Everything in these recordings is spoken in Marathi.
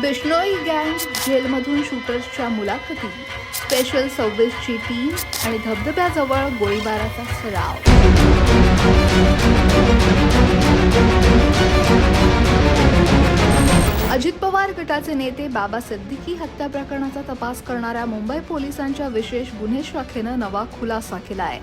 बिश्नोई गँग जेलमधून शूटर्सच्या मुलाखती, स्पेशल 26ची टीम आणि धबधब्याजवळ गोळीबाराचा सराव. अजित पवार गटाचे नेते बाबा सिद्दीकी हत्या प्रकरणाचा तपास करणाऱ्या मुंबई पोलिसांच्या विशेष गुन्हे शाखेनं नवा खुलासा केला आहे.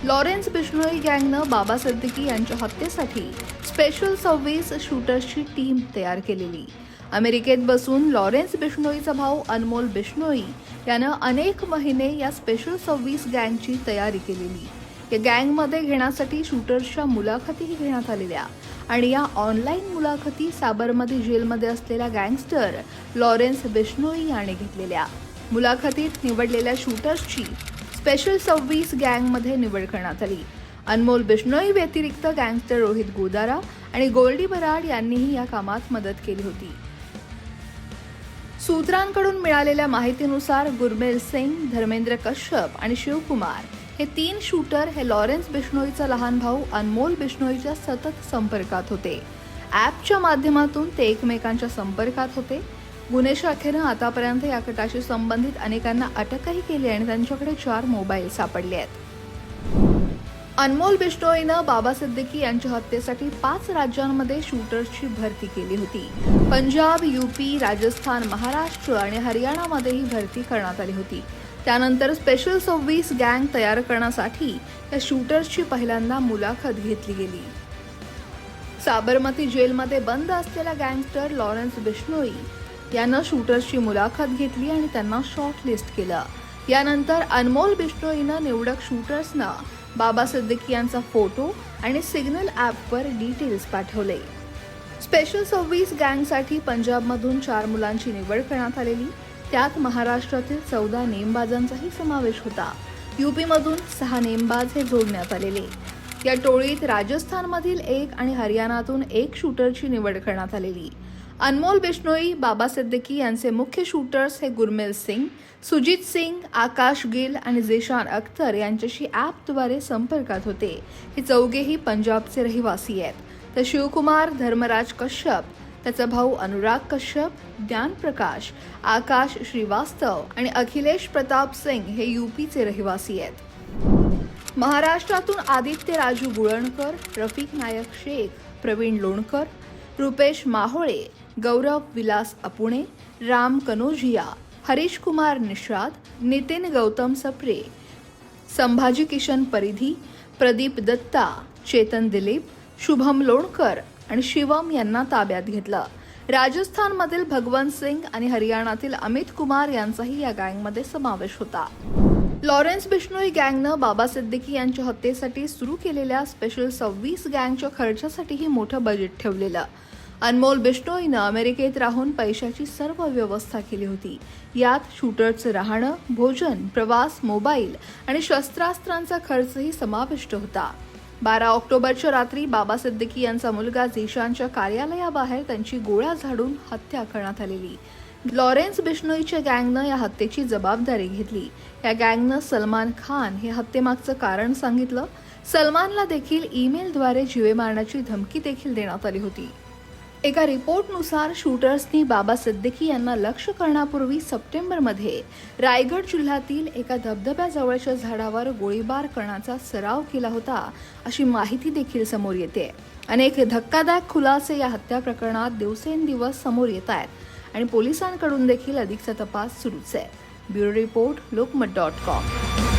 लॉरेन्स बिश्नोई गँगनं बाबा सिद्दीकी यांच्या हत्येसाठी स्पेशल 26 शूटर्सची टीम तयार केलेली. अमेरिकेत बसून लॉरेन्स बिश्नोईचा भाऊ अनमोल बिश्नोई यानं अनेक महिने या स्पेशल 26 गँगची तयारी केलेली. या गँगमध्ये घेण्यासाठी शूटर्सच्या मुलाखतीही घेण्यात आलेल्या आणि या ऑनलाईन मुलाखती साबरमती जेलमध्ये असलेल्या गँगस्टर लॉरेन्स बिश्नोई याने घेतलेल्या. मुलाखतीत निवडलेल्या शूटर्सची स्पेशल 26 गँगमध्ये निवड करण्यात आली. अनमोल बिश्नोई व्यतिरिक्त गँगस्टर रोहित गोदारा आणि गोल्डी बराड यांनीही या कामात मदत केली होती. सूत्रांकडून मिळालेल्या माहितीनुसार गुरमेल सिंग, धर्मेंद्र कश्यप आणि शिवकुमार हे 3 शूटर हे लॉरेन्स बिश्नोईचा लहान भाऊ अनमोल बिश्नोईच्या सतत संपर्कात होते. ॲपच्या माध्यमातून ते एकमेकांच्या संपर्कात होते. गुन्हे शाखेनं आतापर्यंत या गटाशी संबंधित अनेकांना अटकही केली आणि त्यांच्याकडे 4 मोबाईल सापडले आहेत. अनमोल बिश्नोईनं बाबा सिद्दीकी यांच्या हत्येसाठी 5 राज्यांमध्ये शूटर्सची भरती केली होती. पंजाब, यूपी, राजस्थान, महाराष्ट्र आणि हरियाणामध्येही भरती करण्यात आली होती. त्यानंतर स्पेशल 26 गँग तयार करण्यासाठी या शूटर्सची पहिल्यांदा मुलाखत घेतली गेली. साबरमती जेलमध्ये बंद असलेला गँगस्टर लॉरेन्स बिश्नोई यानं शूटर्सची मुलाखत घेतली आणि त्यांना शॉर्टलिस्ट केलं. यानंतर अनमोल बिश्नोईनं निवडक शूटर्सना बाबा सिद्दीकी यांचा फोटो आणि सिग्नल ॲपवर डिटेल्स पाठवले. स्पेशल 26 गँगसाठी पंजाबमधून 4 मुलांची निवड करण्यात आलेली. त्यात महाराष्ट्रातील 14 नेमबाजांचाही समावेश होता. यूपीमधून 6 नेमबाज हे जोडण्यात आलेले. या टोळीत राजस्थानमधील 1 आणि हरियाणातून 1 शूटरची निवड करण्यात आलेली. अनमोल बिश्नोई, बाबा सिद्दीकी यांचे मुख्य शूटर्स हे गुरमेल सिंग, सुजीत सिंग, आकाश गिल आणि झीशान अख्तर यांच्याशी ॲपद्वारे संपर्कात होते. हे चौघेही पंजाबचे रहिवासी आहेत. तर शिवकुमार, धर्मराज कश्यप, त्याचा भाऊ अनुराग कश्यप, ज्ञान प्रकाश, आकाश श्रीवास्तव आणि अखिलेश प्रताप सिंग हे यूपीचे रहिवासी आहेत. महाराष्ट्रातून आदित्य राजू गुळणकर, रफिक नायक शेख, प्रवीण लोणकर, रुपेश माहोळे, गौरव विलास अपुणे, राम कनोजिया, हरीश कुमार निषाद, नितीन गौतम सप्रे, संभाजी किशन परिधी, प्रदीप दत्ता, चेतन दिलीप, शुभम लोणकर आणि शिवम यांना ताब्यात घेतलं. राजस्थानमधील भगवंत सिंग आणि हरियाणातील अमित कुमार यांचाही या गँगमध्ये समावेश होता. लॉरेन्स बिश्नोई गँगनं बाबा सिद्दीकी यांच्या हत्येसाठी सुरू केलेल्या स्पेशल 26 गँगच्या खर्चासाठीही मोठं बजेट ठेवलेलं. अनमोल बिश्नोईनं अमेरिकेत राहून पैशाची सर्व व्यवस्था केली होती. यात शूटर्सचं राहणं, भोजन, प्रवास, मोबाईल आणि शस्त्रास्त्रांचा खर्चही समाविष्ट होता. 12 ऑक्टोबरच्या रात्री बाबा सिद्दीकी यांचा मुलगा झीशानच्या कार्यालयाबाहेर त्यांची गोळ्या झाडून हत्या करण्यात आलेली. लॉरेन्स बिश्नोईच्या गँगनं या हत्येची जबाबदारी घेतली. या गँगनं सलमान खान हे हत्येमागचं कारण सांगितलं. सलमानला देखील ईमेलद्वारे जीवे मारण्याची धमकी देखील देण्यात आली होती. एका रिपोर्टनुसार शूटर्सनी बाबा सिद्दीकी यांना लक्ष्य करण्यापूर्वी सप्टेंबरमध्ये रायगड जिल्ह्यातील एका धबधब्याजवळच्या झाडावर गोळीबार करण्याचा सराव केला होता, अशी माहिती देखील समोर येते. अनेक धक्कादायक खुलासे या हत्या प्रकरणात दिवसेंदिवस समोर येत आहेत आणि पोलिसांकडून देखील अधिकचा तपास सुरूच आहे. Bureau report, लोकमत.com.